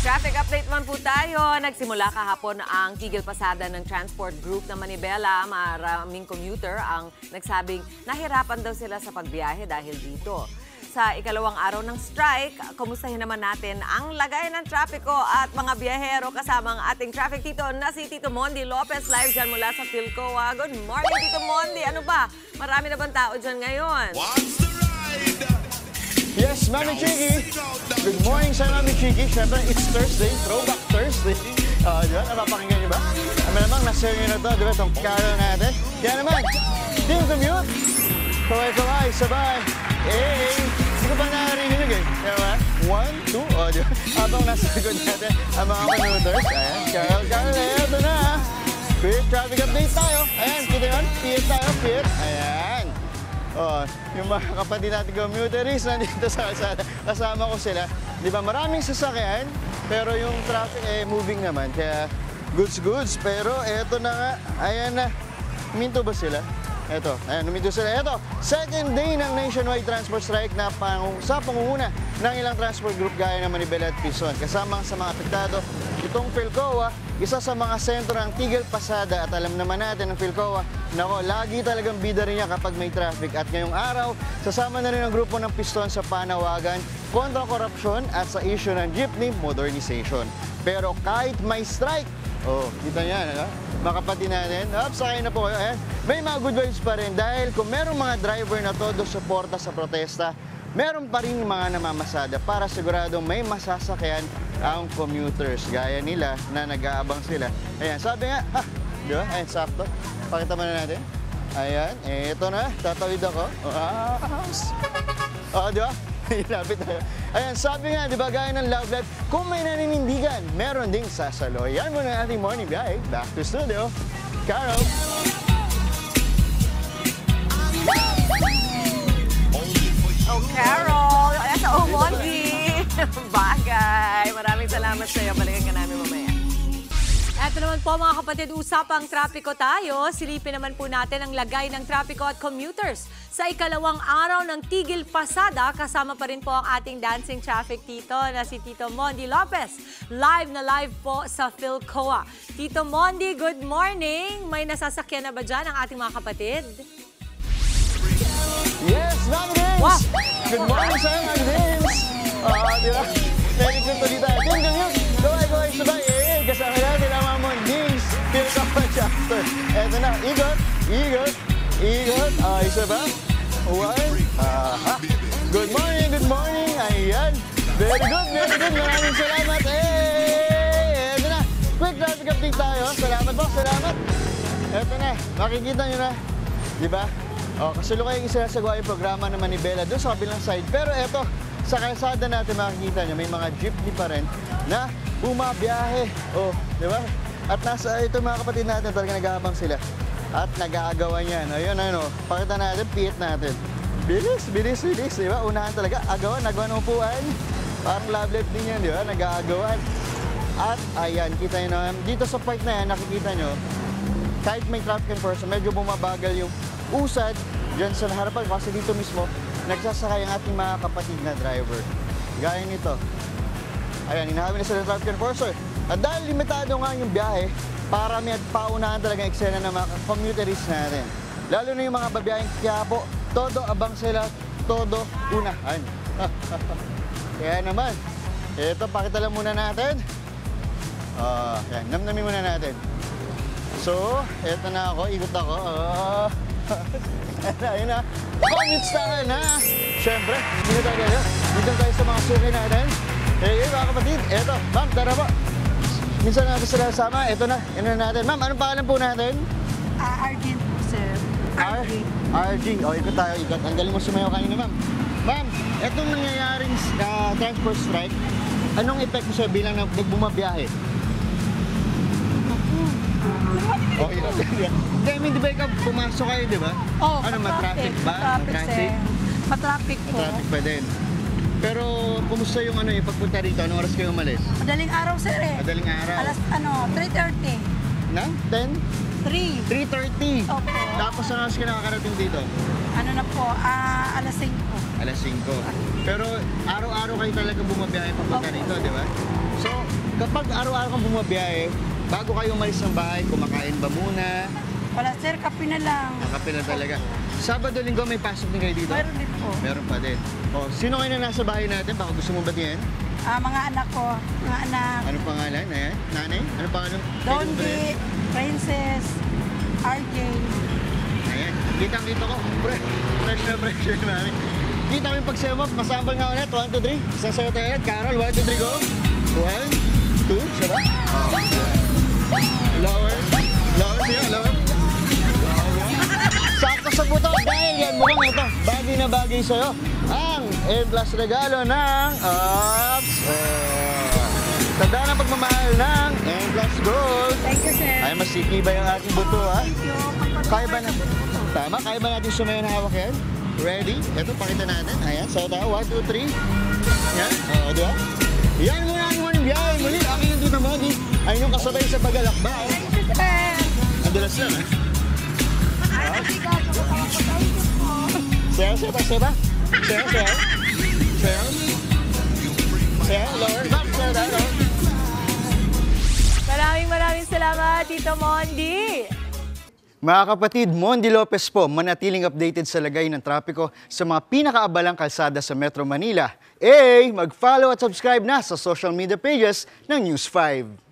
traffic update man po tayo. Nagsimula kahapon ang tigil pasada ng transport group na Manibela. Maraming commuter ang nagsabing nahirapan daw sila sa pagbiyahe dahil dito. Sa ikalawang araw ng strike, kumustahin naman natin ang lagay ng trapiko at mga biyahero kasama ang ating traffic tito na si Tito Mondi Lopez live dyan mula sa Philcoa. Good morning, Tito Mondi. Ano ba? Marami na bang tao dyan ngayon? Yes, Mami Chiki. Good morning sa Mami Chiki. Siyempre, it's Thursday, Throwback Thursday. Diba? Napapakinggan niyo ba? Kami namang nasa inyo na to, diba? Itong carol natin. Kaya naman, Team Commute. Kaway-kaway, sabay. Hey! Hindi ko pa narinig eh. Kaya ba? 1, 2, diba? Habang nasa likod natin ang mga commuters. Ayan, Carol, eto na. Quick traffic update tayo. Ayan, kita yun. Fit tayo, fit. Ayan. Yung mga kapatid natin commuteries nandito sa kalsada. Kasama ko sila. Di ba maraming sasakyan, pero yung traffic moving naman. Kaya goods. Pero eto na nga. Ayan na. Huminto ba sila? Eto, ayan, huminto sila. Eto, second day ng nationwide transport strike na sa pangunguna ng ilang transport group gaya ng Manibela at Quezon. Kasama sa mga apektado, itong Philcoa, isa sa mga sentro ng tigil pasada at alam naman natin ng Philcoa, nako, lagi talagang bida rin niya kapag may traffic. At ngayong araw, sasama na rin ang grupo ng piston sa panawagan kontra korupsyon at sa issue ng jeepney modernization. Pero kahit may strike, kita niyan, mga kapatid natin, sakay na po kayo. Ayan. May mga good vibes pa rin dahil kung merong mga driver na todo suporta sa protesta, meron pa rin mga namamasada para siguradong may masasakyan ang commuters. Gaya nila na nag-aabang sila. Ayan, sabi nga, di ba? Ayan, sakto. Pakita mo na natin. Ayan, ito na. Tatawid ako. Di ba? Ilapit tayo. Ayan, sabi nga, di ba, gaya ng Love Life, kung may naninindigan, meron ding sasalo. Yan muna ang ating morning biyahe. Back to studio. Carol. Carol! Ito, Mondi! Bagay! Maraming salamat sa iyo. Balikan ka namin mamaya. Ito naman po mga kapatid, usapang trapiko tayo. Silipin naman po natin ang lagay ng trapiko at commuters. Sa ikalawang araw ng tigil pasada, kasama pa rin po ang ating dancing traffic tito na si Tito Mondi Lopez. Live na live po sa Philcoa. Tito Mondi, good morning! May nasasakyan na ba dyan ang ating mga kapatid? Yes, Mami James! Wow. Good morning sa'yo, Mami James! Di ba? Meron ko dito. Team Commute, gaway, sabay. Kasama natin ang mga Mondings. Philcoa chapter. Eto na, ikot. Isa ba? One. Good morning. Ayan. Very good. Maraming salamat. Eto na. Quick traffic update tayo. Salamat po, salamat. Eto na, makikita nyo na. Di ba? Kasulukay yung isinasagawa yung programa ng Manibela doon sa kabilang side. Pero eto, sa kalsada natin makikita nyo, may mga jeepney pa rin na bumabiyahe. Di ba? At nasa ito mga kapatid natin, talaga nag-aabang sila. At nag-aagawan yan. Ayun, pakita natin, pihit natin. Bilis, di ba? Unahan talaga, agawan ng upuan. Parang Love Life din yan, di ba? Nag-aagawan. At ayan, kita nyo naman, dito sa part na yan, nakikita nyo, kahit may traffic enforcement, medyo bumabagal yung usad dyan sa harapan kasi dito mismo nagsasakay ang ating mga kapatid na driver. Gaya nito. Ayan, hinahawi na sila ng traffic enforcer. At dahil limitado nga yung biyahe, parami at paunahan talaga ang eksena ng mga commuteries natin. Lalo na yung mga babiyaheng Quiapo, todo abang sila, todo unahan. Kaya naman, ito, pakita lang muna natin. Yan, namnamin muna natin. So, eto na ako, ikot ako. Ayun na. Commutes tayo na. Siyempre, dito tayo sa mga suki natin. Mga kapatid, eto. Ma'am, tara po. Minsan natin sila kasama. Eto na, natin. Ma'am, anong pangalan po natin? RG po, sir. RG. Ikot tayo, ikot. Ang galing mo sumayaw kanina, ma'am. Ma'am, etong nangyayaring transport strike, anong effect mo siya bilang nagbumabiyahe? I mean, di ba ikaw pumasok kayo, di ba? Matraffic ba? Matraffic po. Matraffic pa din. Pero, kumusta yung yung pagpunta rito? Anong oras kayo umalis? Madaling araw, sir eh. Madaling araw. Alas, 3:30. Na? 10? 3. 3:30. Opo. Tapos ang oras ka nakakarating dito? Ano na po, alas 5. Alas 5. Pero araw-araw kayo talaga bumabiyahe papunta Opo. rito, di ba? So, kapag araw-araw kang bumabiyahe, bago kayo umalis ng bahay, kumakain ba muna? Wala sir, kape na lang. Kape na talaga. Sabado, linggo, may pasok din kayo dito? Mayroon din po. Meron pa din. O, sino kayo na nasa bahay natin? Baka gusto mo batiin? Mga anak ko, mga anak. Anong pangalan? Ayan. Nanay? Anong pangalan? Dondi, Princess, RJ. Ayan. Kitang-kita ko. Fresh na namin. Kita mo yung pagsayo mo. Masambal nga ulit. 1, 2, 3. Isang sayo tayo ulit. Carol, 1, 2, 3, go. 1, 2, siya ba? Lower. Lower siya. Lower. Sakto sa buto dahil yan mukhang ito. Bagay na bagay sa'yo. Ang M+ regalo ng Ops. Tanda ng pagmamahal ng M+ Gold. Thank you sir. Ay, mas sikibay ang ating buto, ha? Thank you. Kaya ba na? Tama, kaya ba natin sumayo na hawak yan? Ready? Ito, pakita natin. Ayan, so tayo. 1, 2, 3. Yan. Oo, di ba? Yan muna ang morning biyahe. Muli, akin yung dito mo. Ayun yung kasabay sa paglalakbay. Thank you sir. Andulas lang, ha? Ay, nagigado ko. Thank you po. Sayo, sayo pa, sayo pa. Sayo, sayo. Sayo. Sayo, lower. Back, sayo, lower. Maraming salamat, Tito Mondi. Mga kapatid, Mondi Lopez po, manatiling updated sa lagay ng trapiko sa mga pinakaabalang kalsada sa Metro Manila. Mag-follow at subscribe na sa social media pages ng News 5.